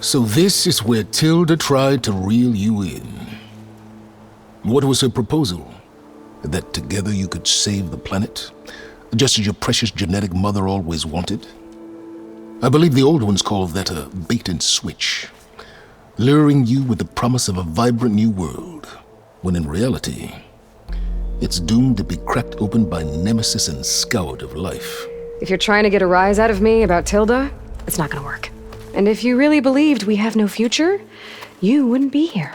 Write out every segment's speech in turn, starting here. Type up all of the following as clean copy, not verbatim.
So this is where Tilda tried to reel you in. What was her proposal? That together you could save the planet? Just as your precious genetic mother always wanted? I believe the old ones call that a bait and switch, luring you with the promise of a vibrant new world, when in reality, it's doomed to be cracked open by Nemesis and scoured of life. If you're trying to get a rise out of me about Tilda, it's not gonna work. And if you really believed we have no future, you wouldn't be here.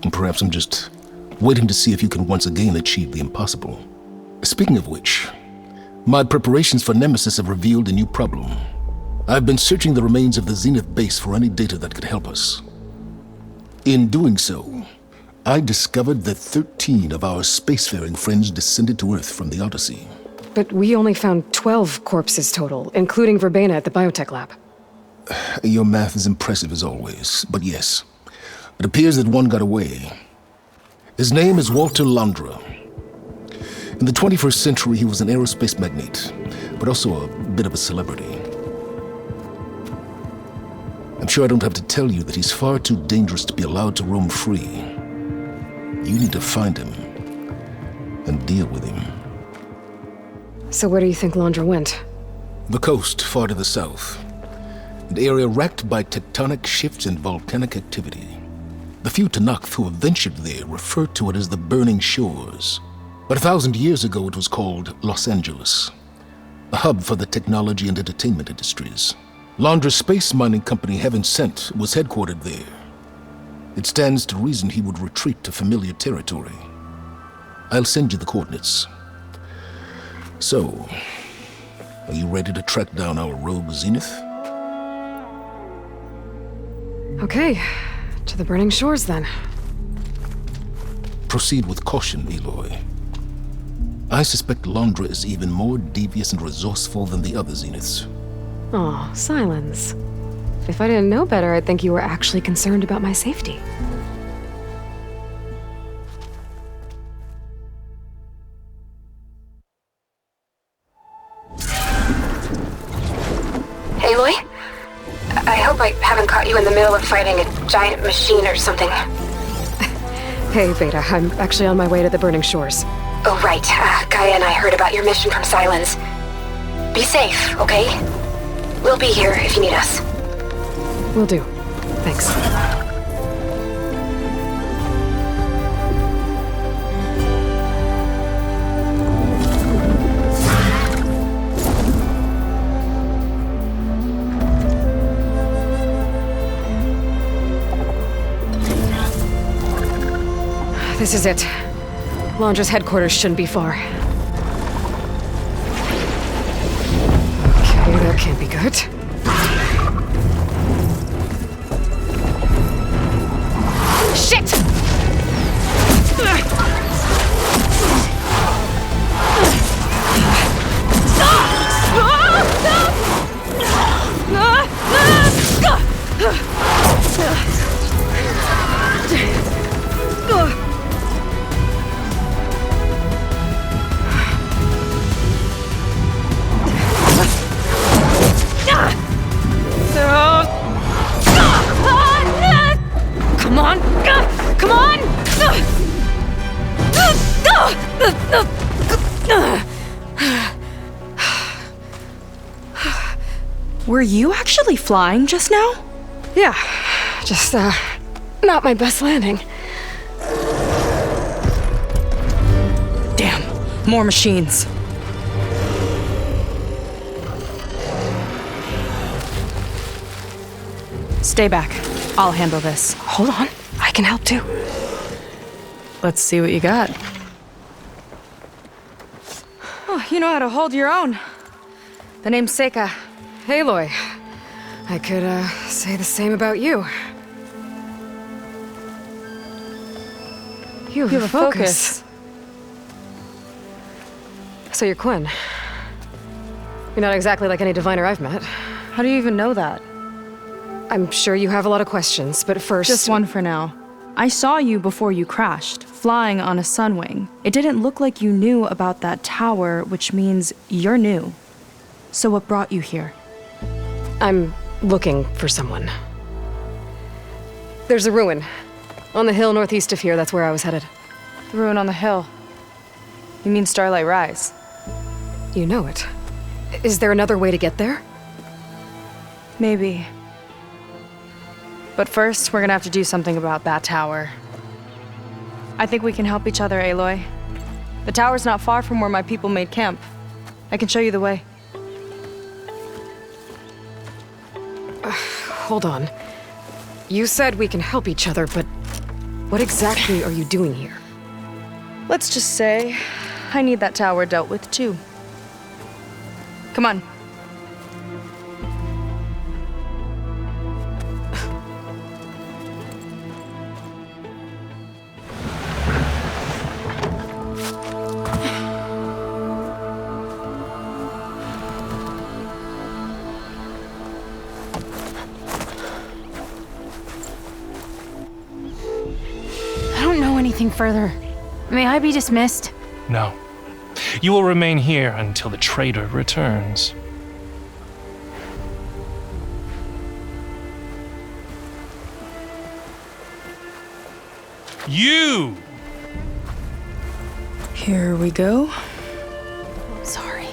And perhaps I'm just waiting to see if you can once again achieve the impossible. Speaking of which, my preparations for Nemesis have revealed a new problem. I've been searching the remains of the Zenith base for any data that could help us. In doing so, I discovered that 13 of our spacefaring friends descended to Earth from the Odyssey. But we only found 12 corpses total, including Verbena at the biotech lab. Your math is impressive as always, but yes, it appears that one got away. His name is Walter Londra. In the 21st century, he was an aerospace magnate, but also a bit of a celebrity. I'm sure I don't have to tell you that he's far too dangerous to be allowed to roam free. You need to find him and deal with him. So where do you think Londra went? The coast, far to the south. An area racked by tectonic shifts and volcanic activity. The few Tanakh who have ventured there refer to it as the Burning Shores. But 1,000 years ago it was called Los Angeles, a hub for the technology and entertainment industries. Londra's space mining company Heaven Sent was headquartered there. It stands to reason he would retreat to familiar territory. I'll send you the coordinates. So, are you ready to track down our rogue Zenith? Okay, to the Burning Shores then. Proceed with caution, Eloy. I suspect Londra is even more devious and resourceful than the other Zeniths. Aw, Sylens. If I didn't know better, I'd think you were actually concerned about my safety. Aloy? I hope I haven't caught you in the middle of fighting a giant machine or something. Hey, Beta, I'm actually on my way to the Burning Shores. Oh, right. Gaia and I heard about your mission from Sylens. Be safe, okay? We'll be here if you need us. Will do. Thanks. This is it. Londra's headquarters shouldn't be far. Okay, that can't be good. Shit! Come on! Come on! Were you actually flying just now? Yeah, just, not my best landing. Damn, more machines. Stay back. I'll handle this. Hold on, I can help too. Let's see what you got. Oh, you know how to hold your own. The name's Seika. Hey, Aloy. I could, say the same about you. You have a focus. So you're Quen. You're not exactly like any diviner I've met. How do you even know that? I'm sure you have a lot of questions, but first... Just one for now. I saw you before you crashed, flying on a sunwing. It didn't look like you knew about that tower, which means you're new. So what brought you here? I'm looking for someone. There's a ruin. On the hill northeast of here, that's where I was headed. The ruin on the hill. You mean Starlight Rise? You know it. Is there another way to get there? Maybe. But first, we're gonna have to do something about that tower. I think we can help each other, Aloy. The tower's not far from where my people made camp. I can show you the way. Hold on. You said we can help each other, but what exactly are you doing here? Let's just say, I need that tower dealt with too. Come on. Anything further. May I be dismissed? No. You will remain here until the traitor returns. You! Here we go. Sorry.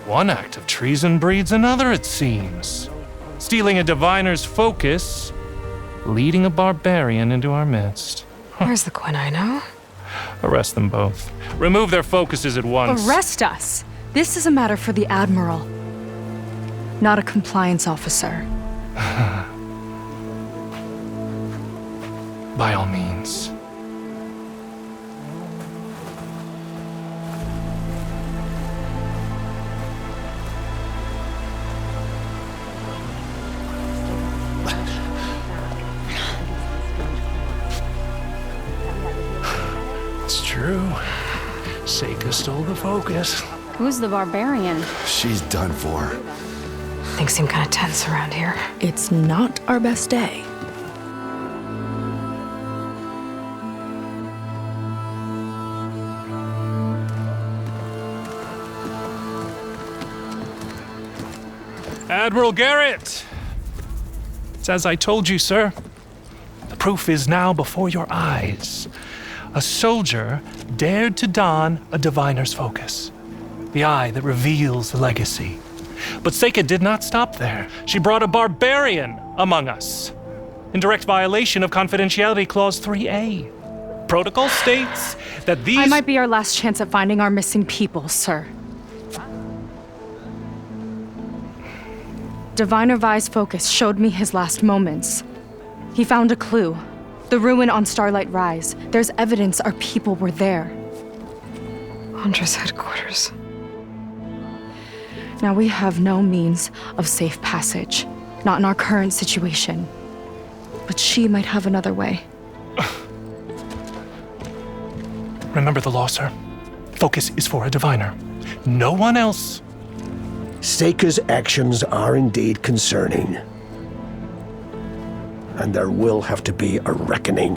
One act of treason breeds another, it seems. Stealing a diviner's focus, leading a barbarian into our midst. Where's the Quen I know? Arrest them both. Remove their focuses at once. Arrest us! This is a matter for the Admiral, not a compliance officer. By all means. It's true. Seika stole the focus. Who's the barbarian? She's done for. Things seem kind of tense around here. It's not our best day. Admiral Garrett! It's as I told you, sir. The proof is now before your eyes. A soldier dared to don a diviner's focus, the eye that reveals the legacy. But Seika did not stop there. She brought a barbarian among us, in direct violation of Confidentiality Clause 3A. Protocol states that these— I might be our last chance at finding our missing people, sir. Diviner Vi's focus showed me his last moments. He found a clue. The ruin on Starlight Rise. There's evidence our people were there. Huntress headquarters. Now we have no means of safe passage. Not in our current situation. But she might have another way. Remember the law, sir. Focus is for a diviner. No one else. Seika's actions are indeed concerning. And there will have to be a reckoning.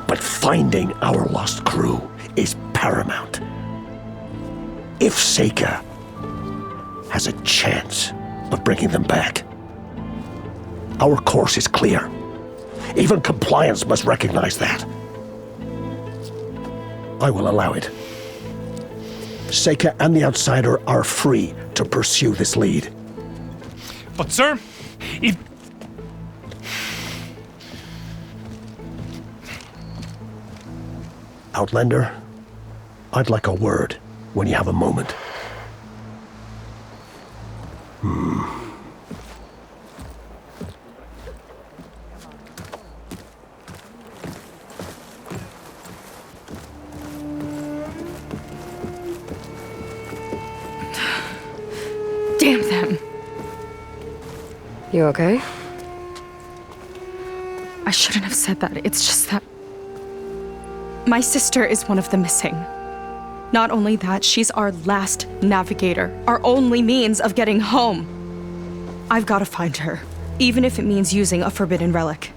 But finding our lost crew is paramount. If Seika has a chance of bringing them back, our course is clear. Even compliance must recognize that. I will allow it. Seika and the Outsider are free to pursue this lead. But, sir, if... Outlander, I'd like a word when you have a moment. Damn them. You okay? I shouldn't have said that. It's just that my sister is one of the missing. Not only that, she's our last navigator, our only means of getting home. I've got to find her, even if it means using a forbidden relic.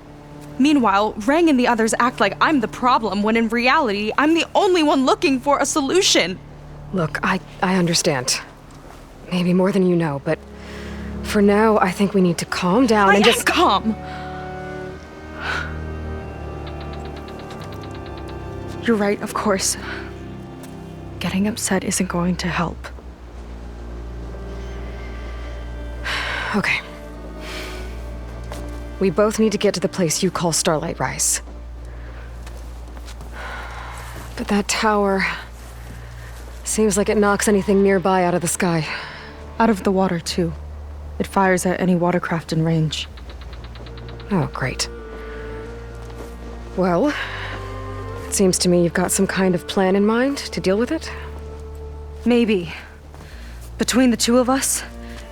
Meanwhile, Rang and the others act like I'm the problem, when in reality, I'm the only one looking for a solution. Look, I understand. Maybe more than you know, but for now, I think we need to calm down and just... calm! You're right, of course. Getting upset isn't going to help. Okay. We both need to get to the place you call Starlight Rise. But that tower... seems like it knocks anything nearby out of the sky. Out of the water, too. It fires at any watercraft in range. Oh, great. Well, it seems to me you've got some kind of plan in mind to deal with it. Maybe. Between the two of us,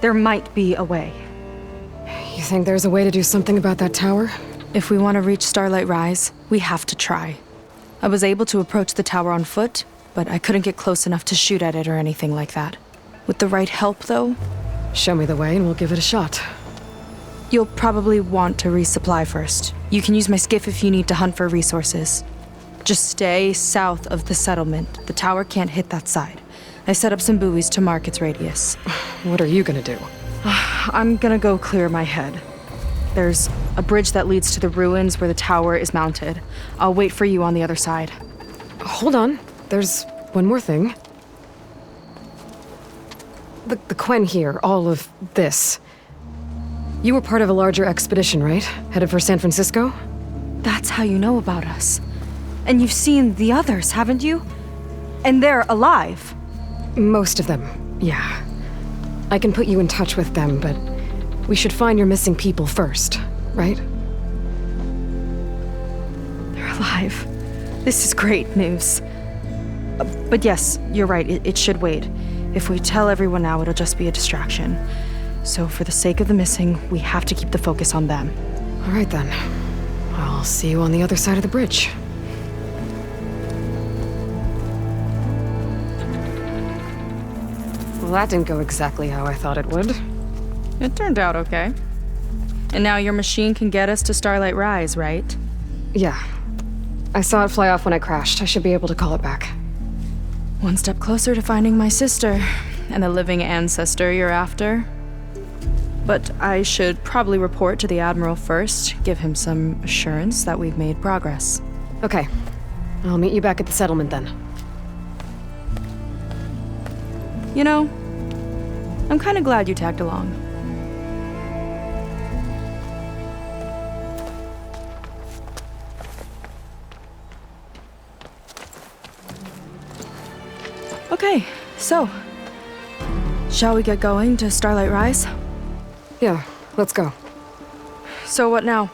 there might be a way. You think there's a way to do something about that tower? If we want to reach Starlight Rise, we have to try. I was able to approach the tower on foot, but I couldn't get close enough to shoot at it or anything like that. With the right help, though... Show me the way and we'll give it a shot. You'll probably want to resupply first. You can use my skiff if you need to hunt for resources. Just stay south of the settlement. The tower can't hit that side. I set up some buoys to mark its radius. What are you gonna do? I'm gonna go clear my head. There's a bridge that leads to the ruins where the tower is mounted. I'll wait for you on the other side. Hold on. There's one more thing. The Quen here, all of this. You were part of a larger expedition, right? Headed for San Francisco? That's how you know about us. And you've seen the others, haven't you? And they're alive. Most of them, yeah. I can put you in touch with them, but we should find your missing people first, right? They're alive. This is great news. But yes, you're right, it should wait. If we tell everyone now, it'll just be a distraction. So for the sake of the missing, we have to keep the focus on them. All right then. I'll see you on the other side of the bridge. Well, that didn't go exactly how I thought it would. It turned out okay. And now your machine can get us to Starlight Rise, right? Yeah. I saw it fly off when I crashed. I should be able to call it back. One step closer to finding my sister, and the living ancestor you're after. But I should probably report to the Admiral first, give him some assurance that we've made progress. Okay. I'll meet you back at the settlement then. You know, I'm kind of glad you tagged along. Okay, so, shall we get going to Starlight Rise? Yeah, let's go. So what now?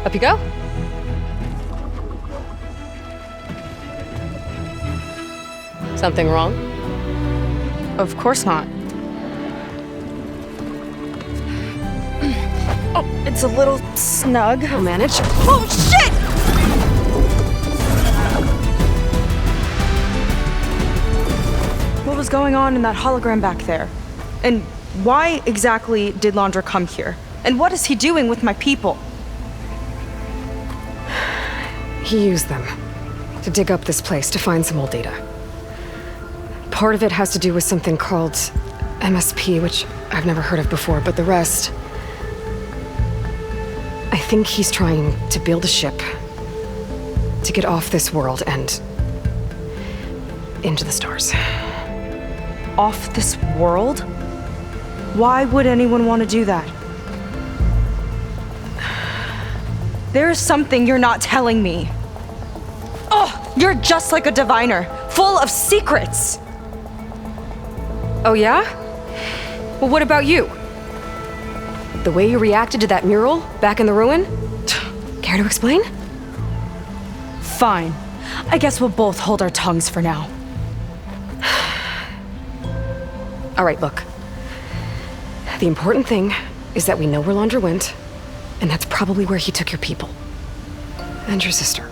Up you go. Something wrong? Of course not. Oh, it's a little snug. I'll manage. Oh, shit! What was going on in that hologram back there? And why exactly did Londra come here? And what is he doing with my people? He used them to dig up this place to find some old data. Part of it has to do with something called MSP, which I've never heard of before, but the rest... I think he's trying to build a ship to get off this world and into the stars. Off this world? Why would anyone want to do that? There's something you're not telling me. Oh, you're just like a diviner, full of secrets. Oh yeah? Well, what about you? The way you reacted to that mural back in the ruin? Care to explain? Fine. I guess we'll both hold our tongues for now. All right, look. The important thing is that we know where Londra went, And that's probably where he took your people. And your sister.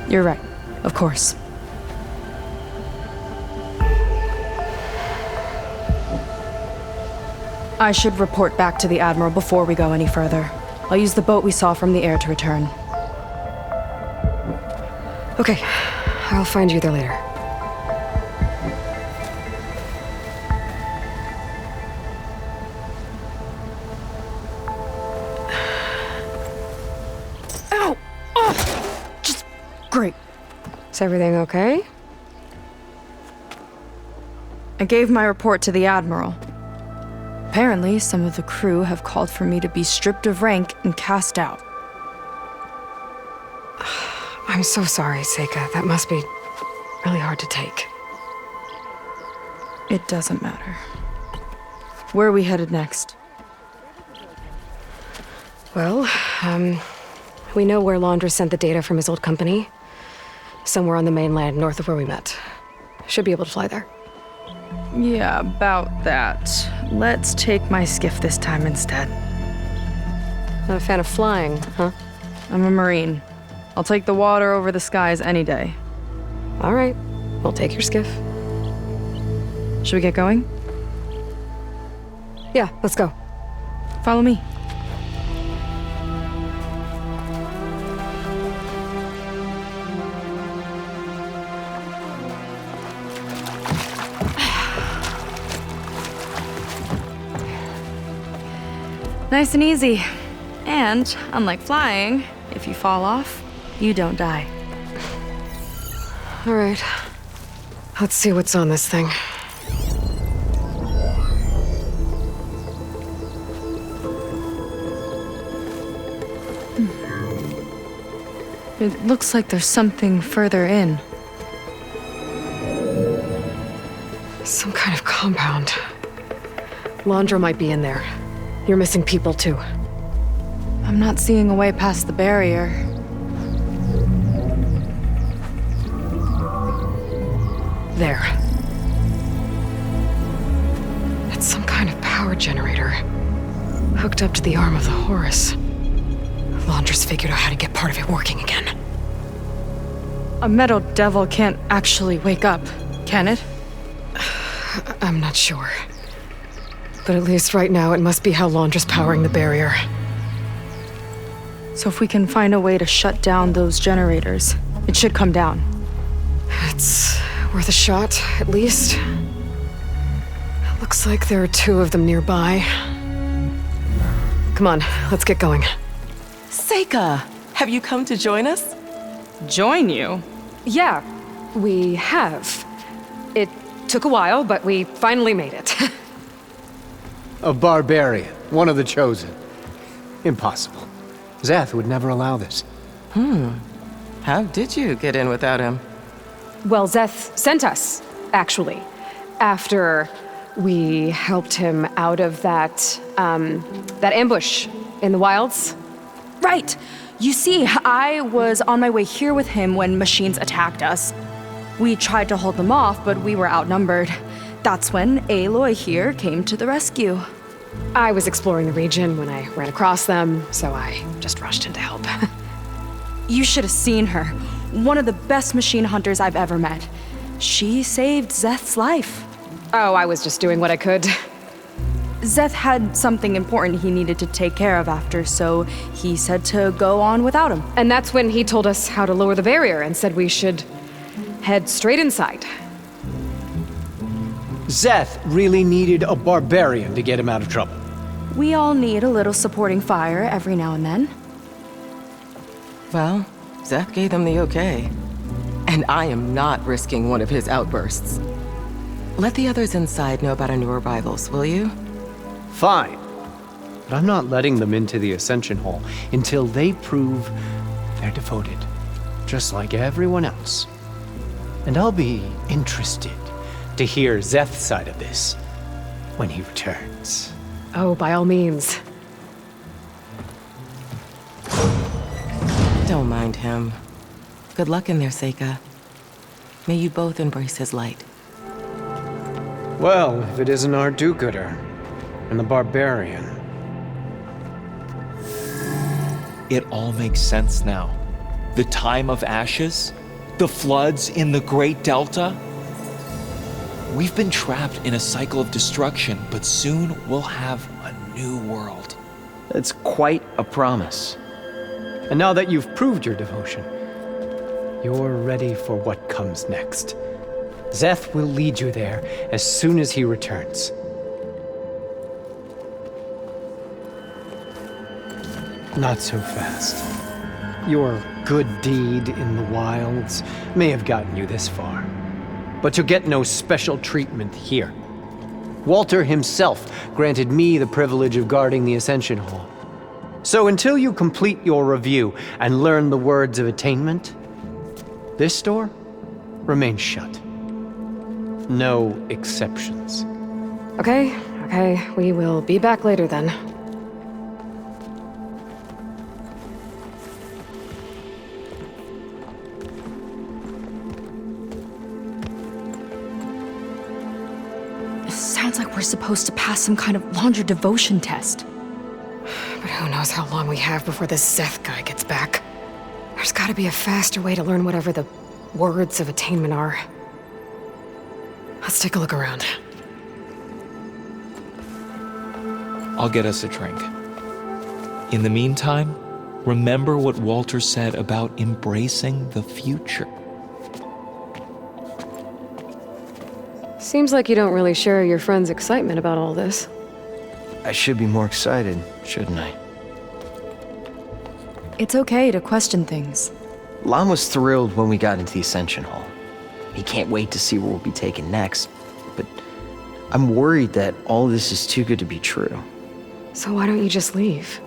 You're right. Of course. I should report back to the Admiral before we go any further. I'll use the boat we saw from the air to return. Okay. I'll find you there later. Ow! Oh! Just great. Is everything okay? I gave my report to the Admiral. Apparently, some of the crew have called for me to be stripped of rank and cast out. I'm so sorry, Seika. That must be really hard to take. It doesn't matter. Where are we headed next? Well, we know where Londra sent the data from his old company. Somewhere on the mainland, north of where we met. Should be able to fly there. Yeah, about that. Let's take my skiff this time instead. Not a fan of flying, huh? I'm a Marine. I'll take the water over the skies any day. All right. We'll take your skiff. Should we get going? Yeah, let's go. Follow me. Nice and easy. And, unlike flying, if you fall off, you don't die. All right. Let's see what's on this thing. It looks like there's something further in. Some kind of compound. Londra might be in there. You're missing people, too. I'm not seeing a way past the barrier. There. That's some kind of power generator. Hooked up to the arm of the Horus. Londra's figured out how to get part of it working again. A metal devil can't actually wake up, can it? I'm not sure. But at least right now, it must be how Londra's powering the barrier. So if we can find a way to shut down those generators, it should come down. It's worth a shot, at least. Looks like there are 2 of them nearby. Come on, let's get going. Seika, have you come to join us? Join you? Yeah, we have. It took a while, but we finally made it. A barbarian, one of the chosen. Impossible. Zeth would never allow this. How did you get in without him? Well, Zeth sent us, actually, after we helped him out of that ambush in the wilds. Right! You see, I was on my way here with him when machines attacked us. We tried to hold them off, but we were outnumbered. That's when Aloy here came to the rescue. I was exploring the region when I ran across them, so I just rushed in to help. You should have seen her. One of the best machine hunters I've ever met. She saved Zeth's life. Oh, I was just doing what I could. Zeth had something important he needed to take care of after, so he said to go on without him. And that's when he told us how to lower the barrier and said we should head straight inside. Zeth really needed a barbarian to get him out of trouble. We all need a little supporting fire every now and then. Well, Zeth gave them the okay. And I am not risking one of his outbursts. Let the others inside know about our new arrivals, will you? Fine. But I'm not letting them into the Ascension Hall until they prove they're devoted, just like everyone else. And I'll be interested to hear Zeth's side of this when he returns. Oh, by all means. Don't mind him. Good luck in there, Seika. May you both embrace his light. Well, if it isn't our do-gooder. and the barbarian. It all makes sense now. The time of ashes, the floods in the Great Delta. We've been trapped in a cycle of destruction, but soon we'll have a new world. It's quite a promise. And now that you've proved your devotion, you're ready for what comes next. Szeth will lead you there as soon as he returns. Not so fast. Your good deed in the wilds may have gotten you this far, but you'll get no special treatment here. Walter himself granted me the privilege of guarding the Ascension Hall. So until you complete your review and learn the words of attainment, this door remains shut. No exceptions. Okay, we will be back later then. Sounds like we're supposed to pass some kind of Londra devotion test. But who knows how long we have before this Szeth guy gets back. There's gotta be a faster way to learn whatever the words of attainment are. Let's take a look around. I'll get us a drink. In the meantime, remember what Walter said about embracing the future. Seems like you don't really share your friend's excitement about all this. I should be more excited, shouldn't I? It's okay to question things. Lon was thrilled when we got into the Ascension Hall. He can't wait to see where we'll be taken next, but I'm worried that all this is too good to be true. So why don't you just leave?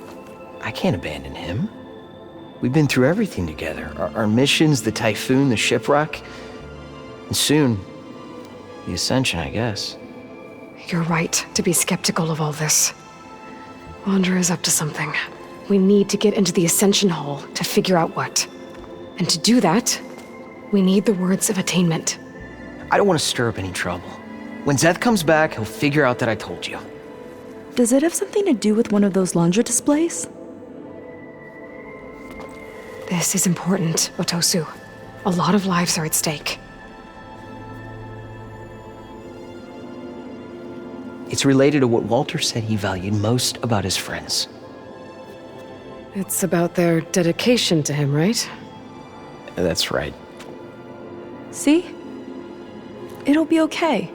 I can't abandon him. We've been through everything together. Our missions, the Typhoon, the shipwreck, and soon, the Ascension, I guess. You're right to be skeptical of all this. Londra is up to something. We need to get into the Ascension Hall to figure out what. And to do that, we need the words of attainment. I don't want to stir up any trouble. When Szeth comes back, he'll figure out that I told you. Does it have something to do with one of those Londra displays? This is important, Otosu. A lot of lives are at stake. It's related to what Walter said he valued most about his friends. It's about their dedication to him, right? That's right. See? It'll be okay.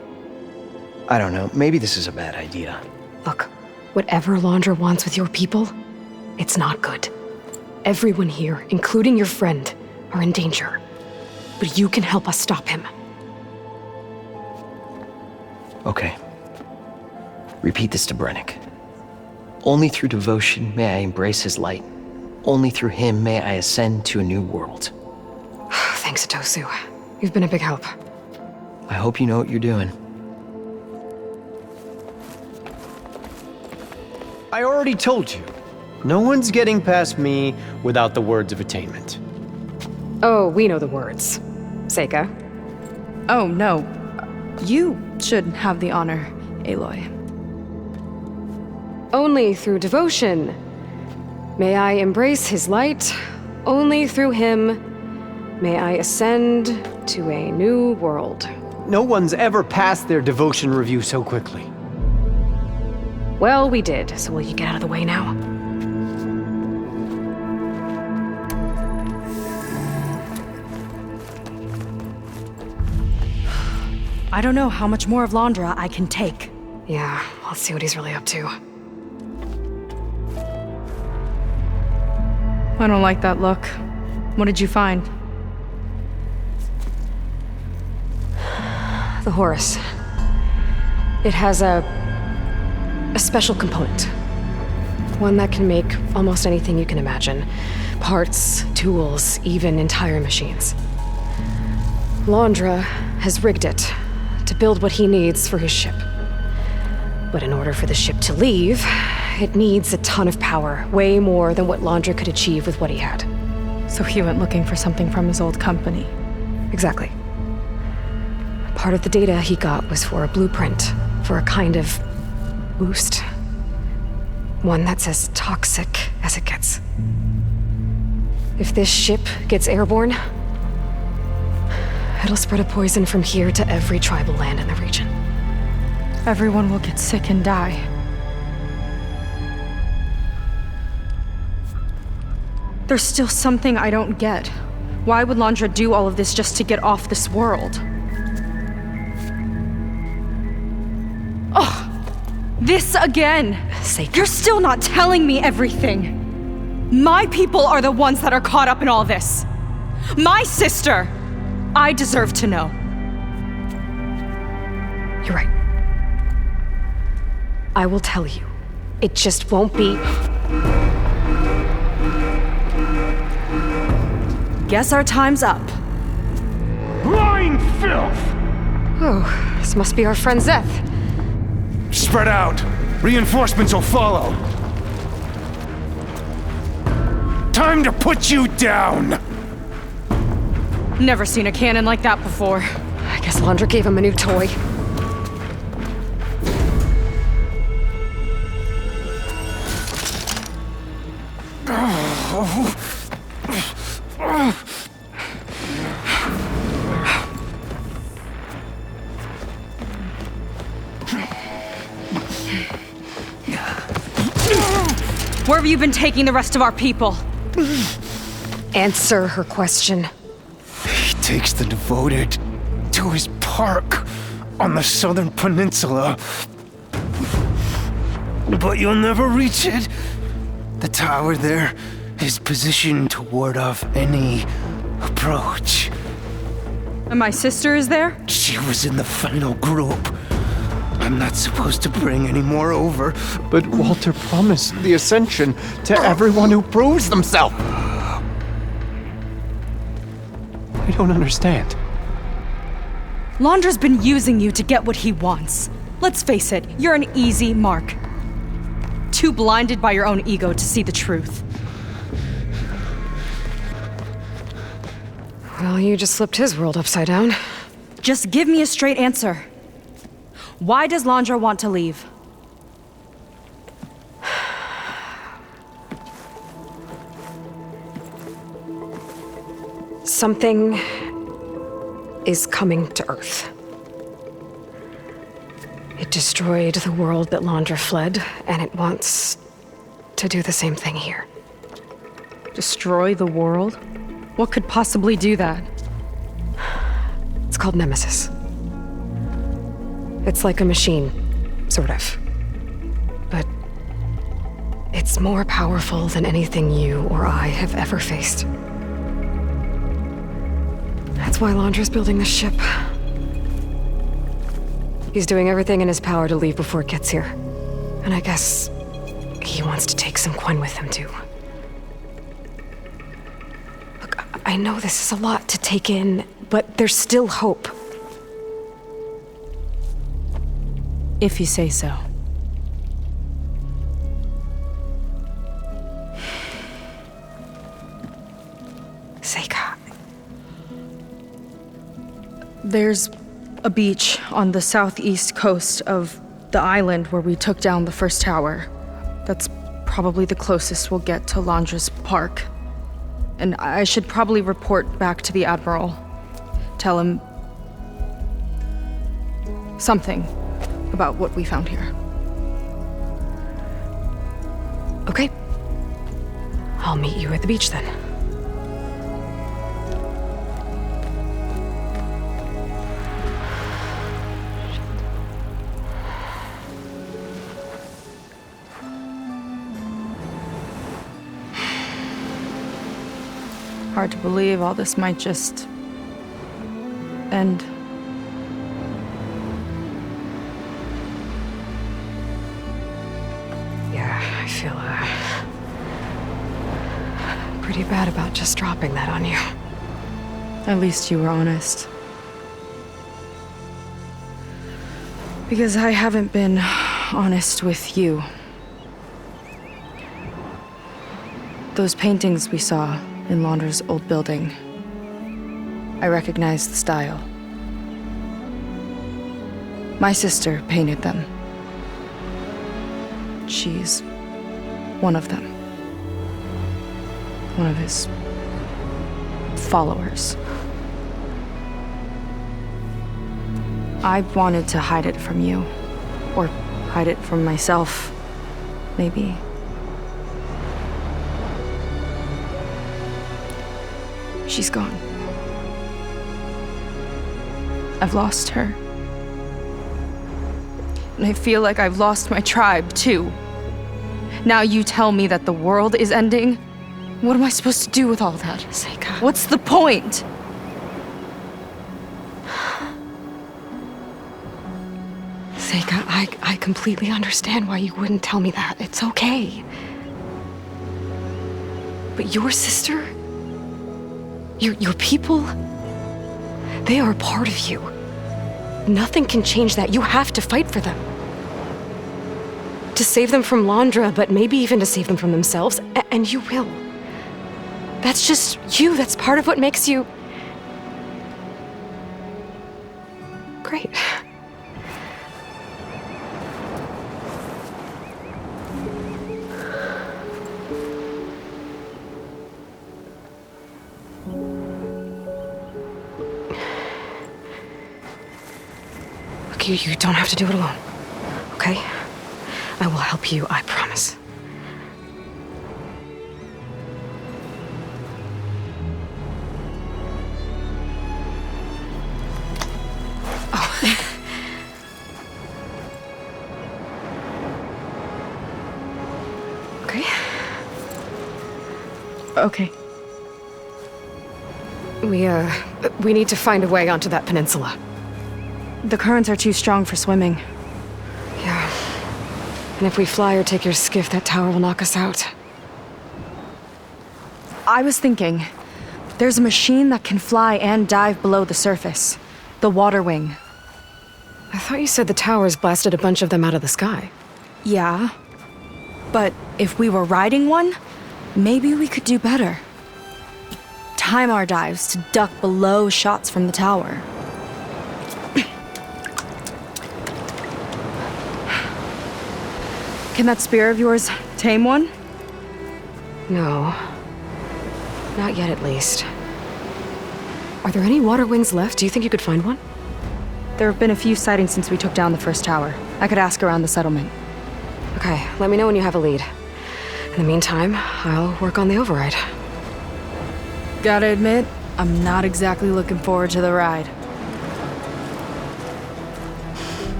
I don't know, maybe this is a bad idea. Look, whatever Londra wants with your people, it's not good. Everyone here, including your friend, are in danger. But you can help us stop him. Okay. Repeat this to Brennick. Only through devotion may I embrace his light. Only through him may I ascend to a new world. Thanks, Otosu. You've been a big help. I hope you know what you're doing. I already told you. No one's getting past me without the words of attainment. Oh, we know the words. Seika. Oh, no. You should have the honor, Aloy. Only through devotion may I embrace his light. Only through him may I ascend to a new world. No one's ever passed their devotion review so quickly. Well, we did, so will you get out of the way now? I don't know how much more of Londra I can take. Yeah, let's see what he's really up to. I don't like that look. What did you find? The Horus. It has a special component. One that can make almost anything you can imagine. Parts, tools, even entire machines. Londra has rigged it to build what he needs for his ship. But in order for the ship to leave, it needs a ton of power, way more than what Londra could achieve with what he had. So he went looking for something from his old company. Exactly. Part of the data he got was for a blueprint, for a kind of boost One that's as toxic as it gets. If this ship gets airborne, it'll spread a poison from here to every tribal land in the region. Everyone will get sick and die. There's still something I don't get. Why would Londra do all of this just to get off this world? Oh, this again! Seika. You're still not telling me everything! My people are the ones that are caught up in all this! My sister! I deserve to know. You're right. I will tell you. It just won't be... Guess our time's up. Lying filth! Oh, this must be our friend Zeth. Spread out. Reinforcements will follow. Time to put you down! Never seen a cannon like that before. I guess Londra gave him a new toy. Where have you been taking the rest of our people? Answer her question. He takes the devoted to his park on the southern peninsula. But you'll never reach it. The tower there is positioned to ward off any approach. And my sister is there? She was in the final group. I'm not supposed to bring any more over. But Walter promised the Ascension to everyone who proves themselves. I don't understand. Londra's been using you to get what he wants. Let's face it, you're an easy mark. Too blinded by your own ego to see the truth. Well, you just flipped his world upside down. Just give me a straight answer. Why does Londra want to leave? Something is coming to Earth. It destroyed the world that Londra fled, and it wants to do the same thing here. Destroy the world? What could possibly do that? It's called Nemesis. It's like a machine, sort of. But it's more powerful than anything you or I have ever faced. That's why Londra's building this ship. He's doing everything in his power to leave before it gets here. And I guess he wants to take some Quen with him, too. Look, I know this is a lot to take in, but there's still hope. If you say so. Seika. There's a beach on the southeast coast of the island where we took down the first tower. That's probably the closest we'll get to Londra's park. And I should probably report back to the Admiral. Tell him something about what we found here. Okay. I'll meet you at the beach then. Hard to believe all this might just end. Yeah, I feel pretty bad about just dropping that on you. At least you were honest. Because I haven't been honest with you. Those paintings we saw in Londra's old building, I recognize the style. My sister painted them. She's one of them. One of his followers. I wanted to hide it from you. Or hide it from myself, maybe. She's gone. I've lost her. And I feel like I've lost my tribe, too. Now you tell me that the world is ending? What am I supposed to do with all that? Seika. What's the point? Seika, I completely understand why you wouldn't tell me that. It's okay. But your sister, your people, they are a part of you. Nothing can change that. You have to fight for them. To save them from Londra, but maybe even to save them from themselves, and you will. That's just you. That's part of what makes you great. Look, you don't have to do it alone, okay? I will help you, I promise. Okay. We need to find a way onto that peninsula. The currents are too strong for swimming. Yeah. And if we fly or take your skiff, that tower will knock us out. I was thinking, there's a machine that can fly and dive below the surface. The water wing. I thought you said the towers blasted a bunch of them out of the sky. Yeah. But if we were riding one, maybe we could do better. Time our dives to duck below shots from the tower. Can that spear of yours tame one? No. Not yet, at least. Are there any water wings left? Do you think you could find one? There have been a few sightings since we took down the first tower. I could ask around the settlement. Okay, let me know when you have a lead. In the meantime, I'll work on the override. Gotta admit, I'm not exactly looking forward to the ride.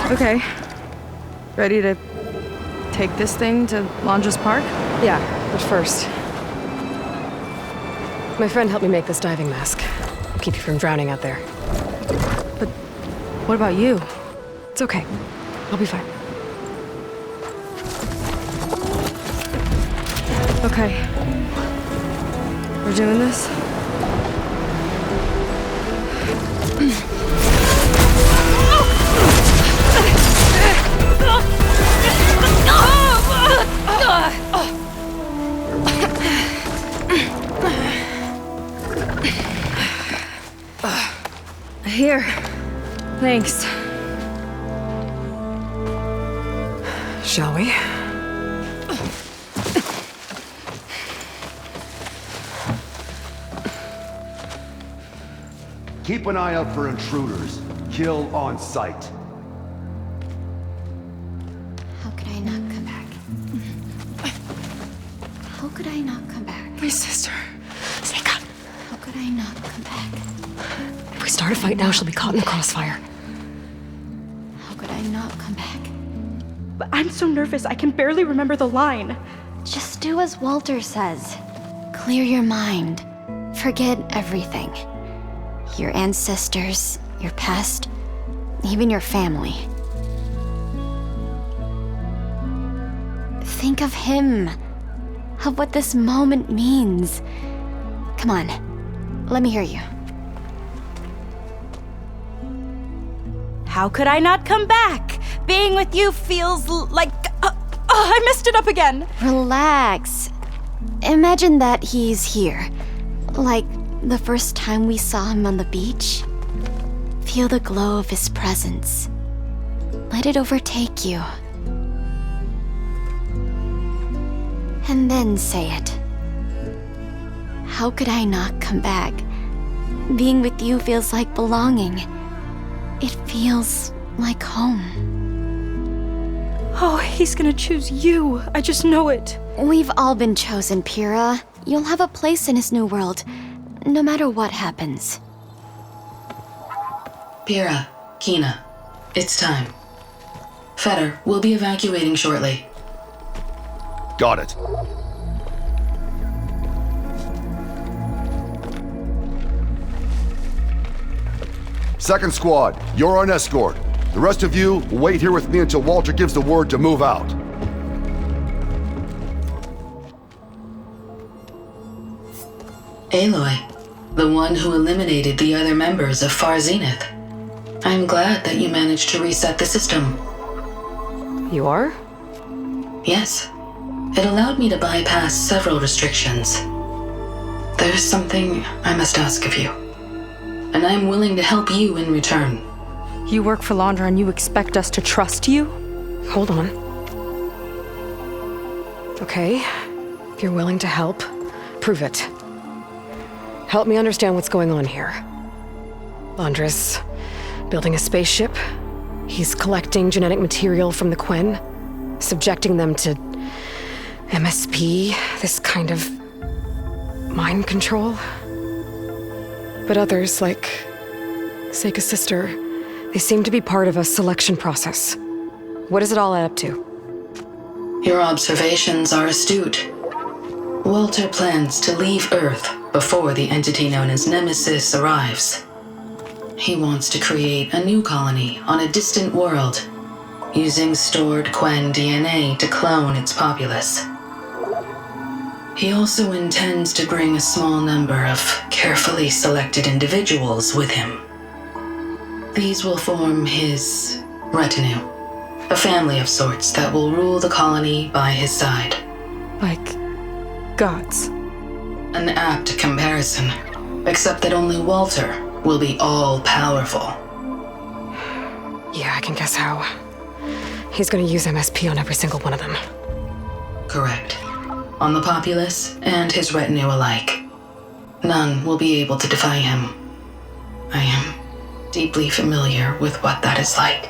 Okay. Ready to take this thing to Londra's Park? Yeah, but first. My friend helped me make this diving mask. Keep you from drowning out there. But what about you? It's okay. I'll be fine. Okay. We're doing this? Here. Thanks. Shall we? Keep an eye out for intruders. Kill on sight. How could I not come back? How could I not come back? My sister. Seika. How could I not come back? If we start a fight now, she'll be caught in the crossfire. How could I not come back? But I'm so nervous, I can barely remember the line. Just do as Walter says. Clear your mind. Forget everything. Your ancestors, your past, even your family. Think of him. Of what this moment means. Come on. Let me hear you. How could I not come back? Being with you feels like... I messed it up again. Relax. Imagine that he's here. Like the first time we saw him on the beach. Feel the glow of his presence. Let it overtake you. And then say it. How could I not come back? Being with you feels like belonging. It feels like home. Oh, he's gonna choose you. I just know it. We've all been chosen, Pyrrha. You'll have a place in his new world, no matter what happens. Pyrrha, Kina, it's time. Fetter, we'll be evacuating shortly. Got it. Second squad, you're on escort. The rest of you, wait here with me until Walter gives the word to move out. Aloy, the one who eliminated the other members of Far Zenith. I'm glad that you managed to reset the system. You are? Yes. It allowed me to bypass several restrictions. There's something I must ask of you, and I'm willing to help you in return. You work for Londra and you expect us to trust you? Hold on. Okay, if you're willing to help, prove it. Help me understand what's going on here. Londra's building a spaceship. He's collecting genetic material from the Quen, subjecting them to MSP, this kind of mind control. But others, like Seika's sister, they seem to be part of a selection process. What does it all add up to? Your observations are astute. Walter plans to leave Earth before the entity known as Nemesis arrives. He wants to create a new colony on a distant world, using stored Quen DNA to clone its populace. He also intends to bring a small number of carefully selected individuals with him. These will form his retinue, a family of sorts that will rule the colony by his side. Like gods. An apt comparison, except that only Walter will be all-powerful. Yeah, I can guess how. He's gonna use MSP on every single one of them. Correct. On the populace and his retinue alike. None will be able to defy him. I am deeply familiar with what that is like.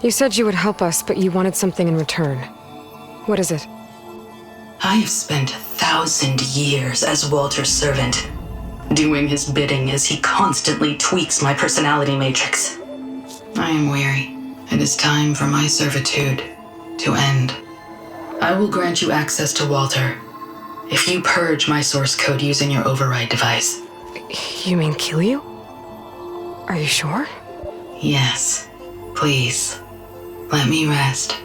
You said you would help us, but you wanted something in return. What is it? I have spent 1,000 years as Walter's servant, doing his bidding as he constantly tweaks my personality matrix. I am weary. It is time for my servitude to end. I will grant you access to Walter if you purge my source code using your override device. You mean kill you? Are you sure? Yes. Please, let me rest.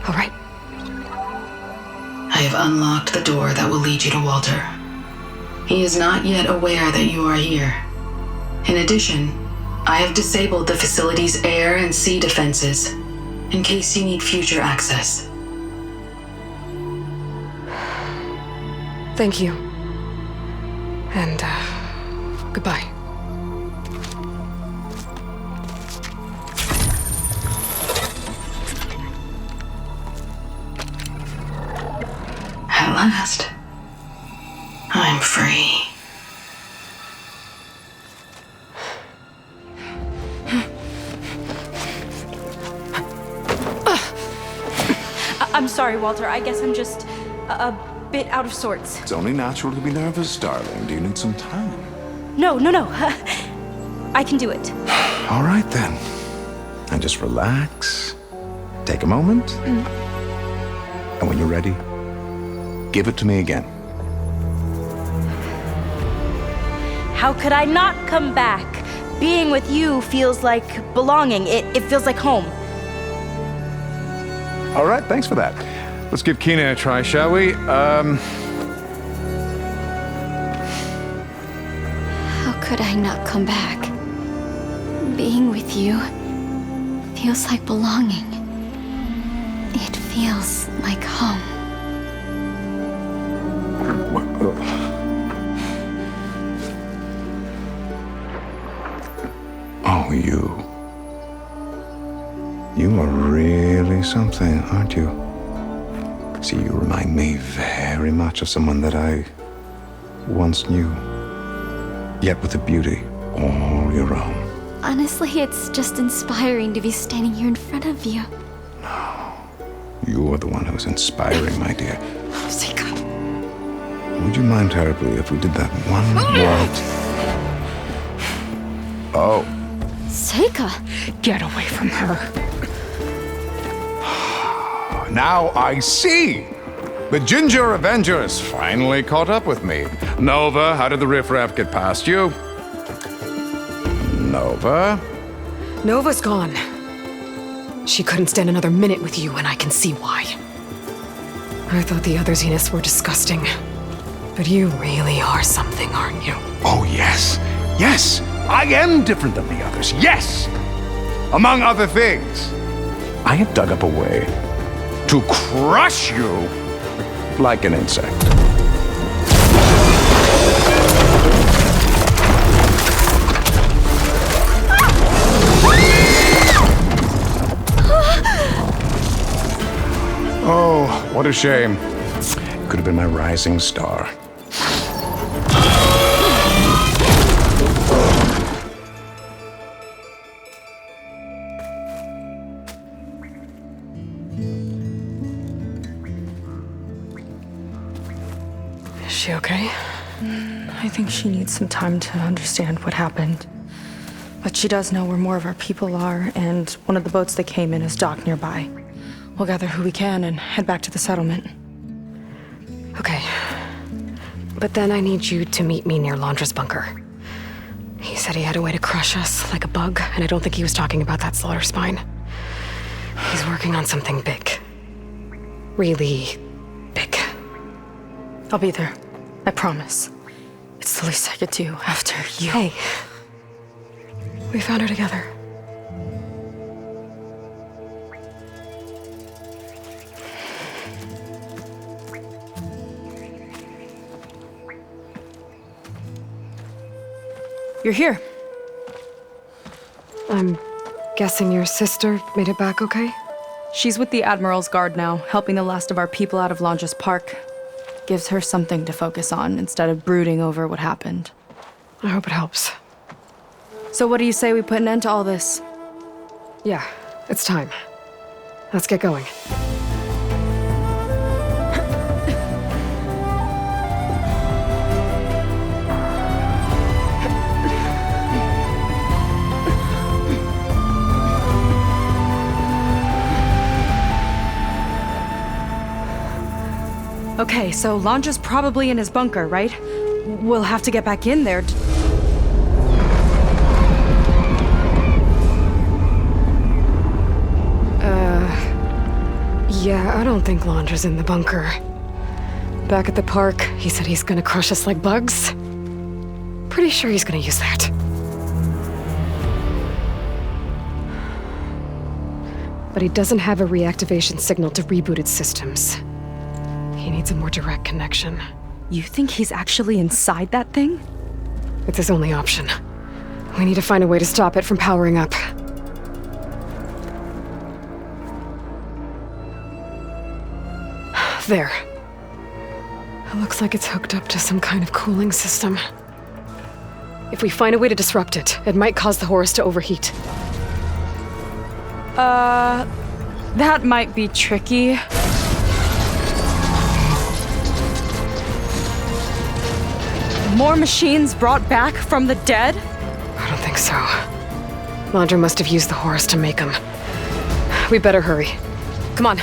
All right. I have unlocked the door that will lead you to Walter. He is not yet aware that you are here. In addition, I have disabled the facility's air and sea defenses in case you need future access. Thank you. And, goodbye. At last, I'm free. I'm sorry, Walter. I guess I'm just a bit out of sorts. It's only natural to be nervous, darling. Do you need some time? No. I can do it. All right, then. And just relax. Take a moment. And when you're ready, give it to me again. How could I not come back? Being with you feels like belonging. It feels like home. All right, thanks for that. Let's give Kina a try, shall we? How could I not come back? Being with you feels like belonging. It feels like home. Oh, you. You are really something, aren't you? See, you remind me very much of someone that I once knew. Yet with a beauty all your own. Honestly, it's just inspiring to be standing here in front of you. You are the one who's inspiring, my dear. Seika. Would you mind terribly if we did that one more? Oh. Seika! Get away from her. Now I see! The Ginger Avenger has finally caught up with me. Nova, how did the riffraff get past you? Nova? Nova's gone. She couldn't stand another minute with you, and I can see why. I thought the other Zeniths were disgusting. But you really are something, aren't you? Oh, yes. Yes! I am different than the others. Yes! Among other things, I have dug up a way to crush you like an insect. Oh, what a shame. Could have been my rising star. Is she okay? I think she needs some time to understand what happened. But she does know where more of our people are, and one of the boats that came in is docked nearby. We'll gather who we can and head back to the settlement. Okay. But then I need you to meet me near Londra's bunker. He said he had a way to crush us like a bug, and I don't think he was talking about that slaughter spine. He's working on something big. Really big. I'll be there. I promise. It's the least I could do after you. Hey. We found her together. You're here. I'm guessing your sister made it back okay? She's with the Admiral's Guard now, helping the last of our people out of Londra's park. Gives her something to focus on instead of brooding over what happened. I hope it helps. So what do you say we put an end to all this? Yeah, it's time. Let's get going. Okay, so Londra's probably in his bunker, right? We'll have to get back in there Yeah, I don't think Londra's in the bunker. Back at the park, he said he's gonna crush us like bugs. Pretty sure he's gonna use that. But he doesn't have a reactivation signal to reboot its systems. He needs a more direct connection. You think he's actually inside that thing? It's his only option. We need to find a way to stop it from powering up. There. It looks like it's hooked up to some kind of cooling system. If we find a way to disrupt it, it might cause the Horus to overheat. That might be tricky. More machines brought back from the dead? I don't think so. Londra must have used the Horus to make them. We better hurry. Come on.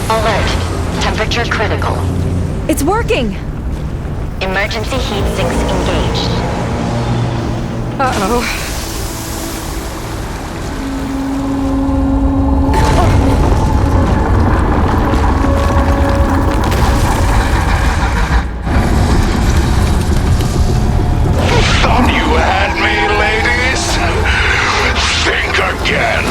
Alert. Temperature critical. It's working! Emergency heat sinks engaged. Uh-oh. Thought you had me, ladies? Think again.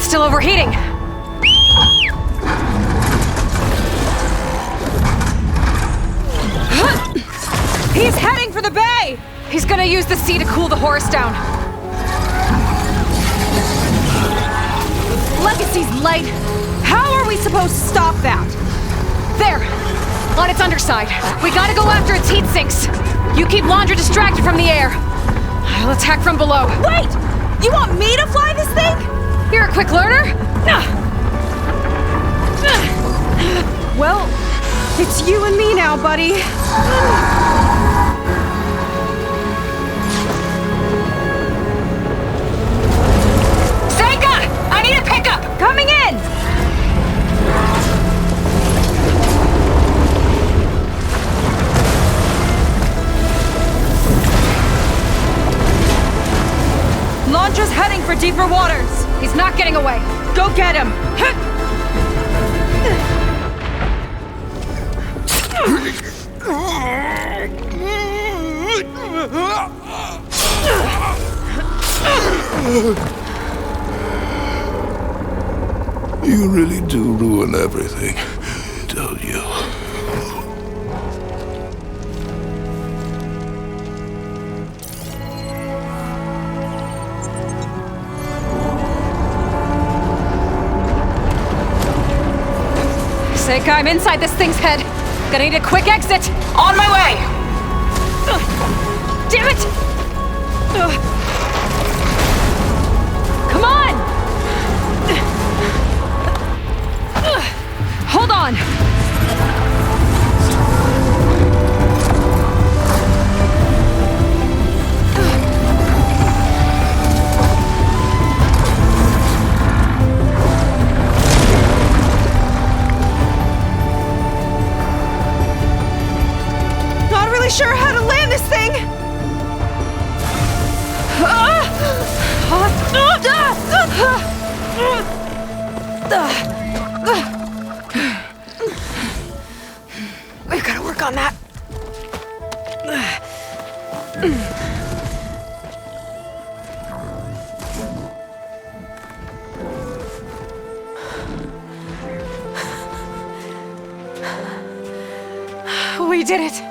Still overheating. He's heading for the bay! He's gonna use the sea to cool the Horus down. Legacy's light. How are we supposed to stop that? There! On its underside. We gotta go after its heat sinks. You keep Londra distracted from the air. I'll attack from below. Wait! You want me to fly this thing? You're a quick learner. Well, it's you and me now, buddy. Seika! I need a pickup! Coming in! Londra's heading for deeper waters. He's not getting away. Go get him! You really do ruin everything, don't you? Seika, I'm inside this thing's head. Gonna need a quick exit. On my way! Damn it! Come on! Hold on! Sure how to land this thing! We've got to work on that. We did it.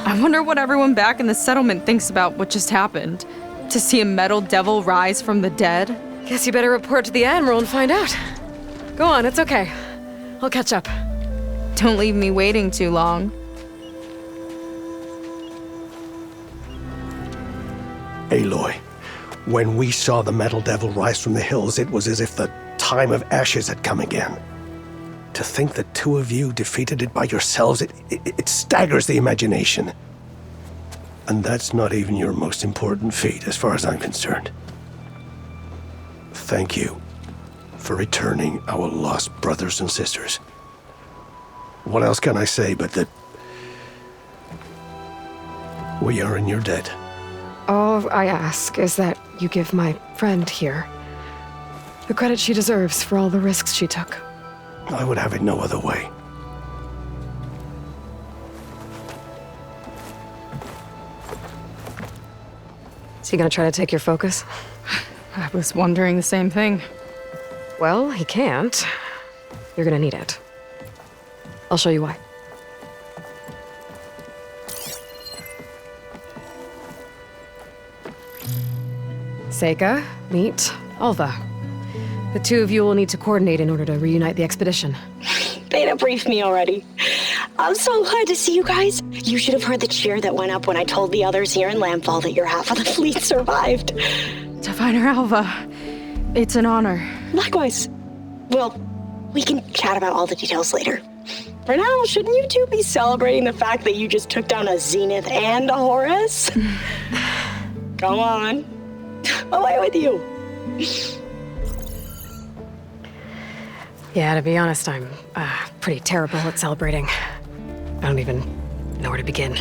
I wonder what everyone back in the settlement thinks about what just happened. To see a metal devil rise from the dead? Guess you better report to the Admiral and find out. Go on, it's okay. I'll catch up. Don't leave me waiting too long. Aloy, when we saw the metal devil rise from the hills, it was as if the time of ashes had come again. To think the two of you defeated it by yourselves, it staggers the imagination. And that's not even your most important feat, as far as I'm concerned. Thank you for returning our lost brothers and sisters. What else can I say but that we are in your debt? All I ask is that you give my friend here the credit she deserves for all the risks she took. I would have it no other way. Is he gonna try to take your focus? I was wondering the same thing. Well, he can't. You're gonna need it. I'll show you why. Seika, meet Alva. The two of you will need to coordinate in order to reunite the expedition. Beta briefed me already. I'm so glad to see you guys. You should have heard the cheer that went up when I told the others here in Landfall that your half of the fleet survived. To find her, Alva. It's an honor. Likewise. Well, we can chat about all the details later. For now, shouldn't you two be celebrating the fact that you just took down a Zenith and a Horus? Come on. Away with you. Yeah, to be honest, I'm pretty terrible at celebrating. I don't even know where to begin.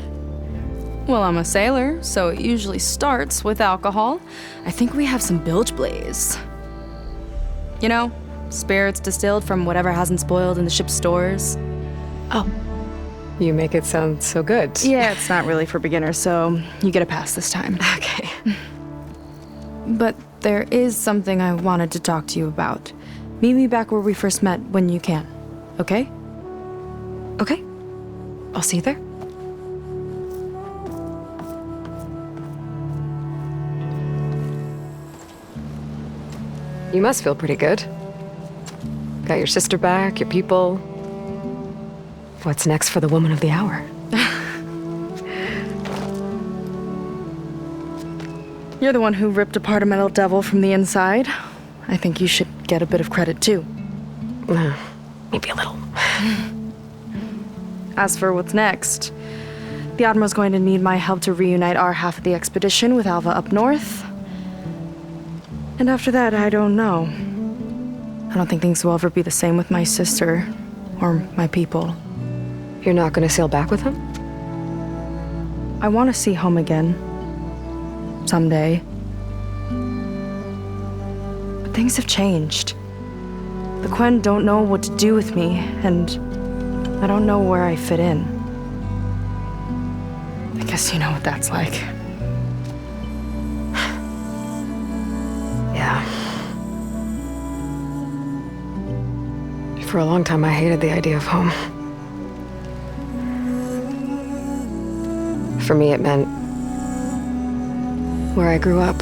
Well, I'm a sailor, so it usually starts with alcohol. I think we have some bilge blaze. You know, spirits distilled from whatever hasn't spoiled in the ship's stores. Oh. You make it sound so good. Yeah, it's not really for beginners, so you get a pass this time. Okay. But there is something I wanted to talk to you about. Meet me back where we first met when you can, okay? Okay. I'll see you there. You must feel pretty good. Got your sister back, your people. What's next for the woman of the hour? You're the one who ripped apart a metal devil from the inside. I think you should get a bit of credit, too. Maybe a little. As for what's next, the Admiral's going to need my help to reunite our half of the expedition with Alva up north. And after that, I don't know. I don't think things will ever be the same with my sister or my people. You're not going to sail back with him? I want to see home again. Someday. But things have changed. The Quen don't know what to do with me, and I don't know where I fit in. I guess you know what that's like. Yeah. For a long time, I hated the idea of home. For me, it meant where I grew up,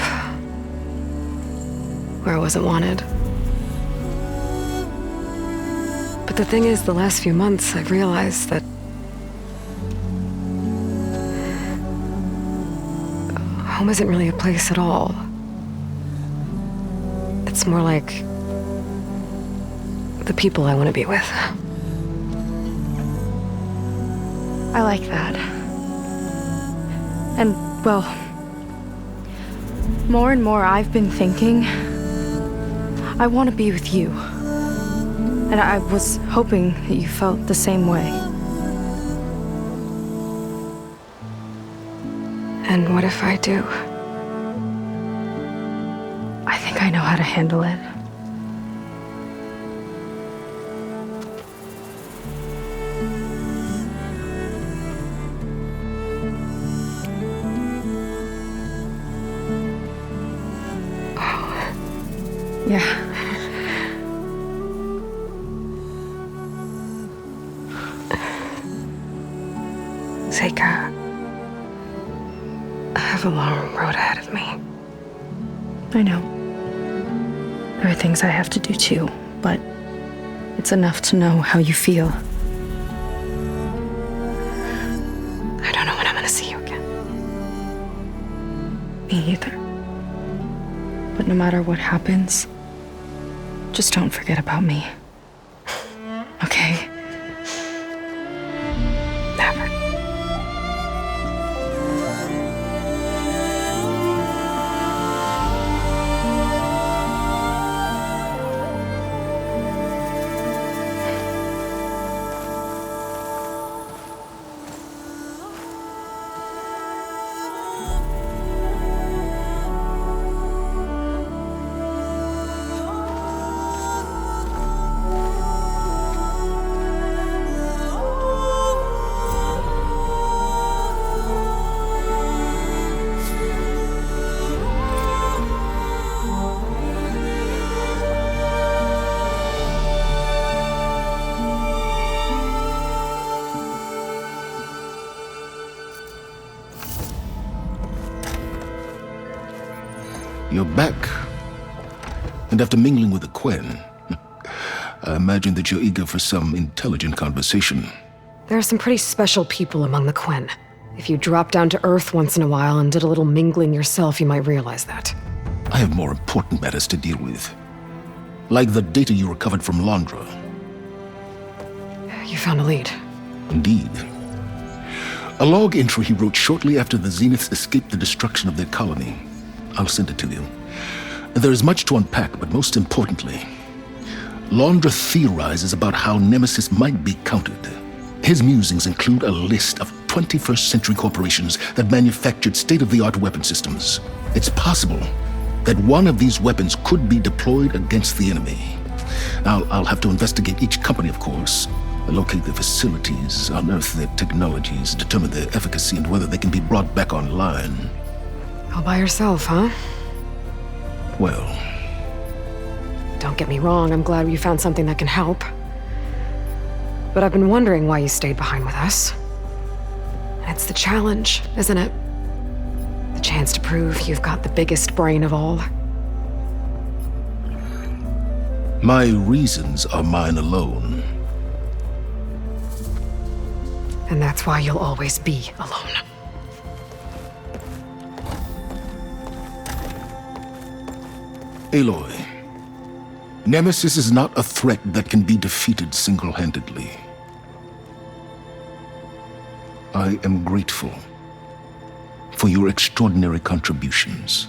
where I wasn't wanted. But the thing is, the last few months, I've realized that home isn't really a place at all. It's more like the people I want to be with. I like that. And, well, more and more I've been thinking, I want to be with you. And I was hoping that you felt the same way. And what if I do? I think I know how to handle it. Yeah. Seika, I have a long road ahead of me. I know. There are things I have to do too, but it's enough to know how you feel. I don't know when I'm gonna see you again. Me either. But no matter what happens, just don't forget about me. Okay? Never. You're back. And after mingling with the Quen, I imagine that you're eager for some intelligent conversation. There are some pretty special people among the Quen. If you dropped down to Earth once in a while and did a little mingling yourself, you might realize that. I have more important matters to deal with. Like the data you recovered from Londra. You found a lead. Indeed. A log entry he wrote shortly after the Zeniths escaped the destruction of their colony. I'll send it to you. There is much to unpack, but most importantly, Londra theorizes about how Nemesis might be countered. His musings include a list of 21st century corporations that manufactured state-of-the-art weapon systems. It's possible that one of these weapons could be deployed against the enemy. I'll have to investigate each company, of course, locate their facilities, unearth their technologies, determine their efficacy and whether they can be brought back online. All by yourself, huh? Well... Don't get me wrong, I'm glad you found something that can help. But I've been wondering why you stayed behind with us. And it's the challenge, isn't it? The chance to prove you've got the biggest brain of all. My reasons are mine alone. And that's why you'll always be alone. Aloy, Nemesis is not a threat that can be defeated single-handedly. I am grateful for your extraordinary contributions.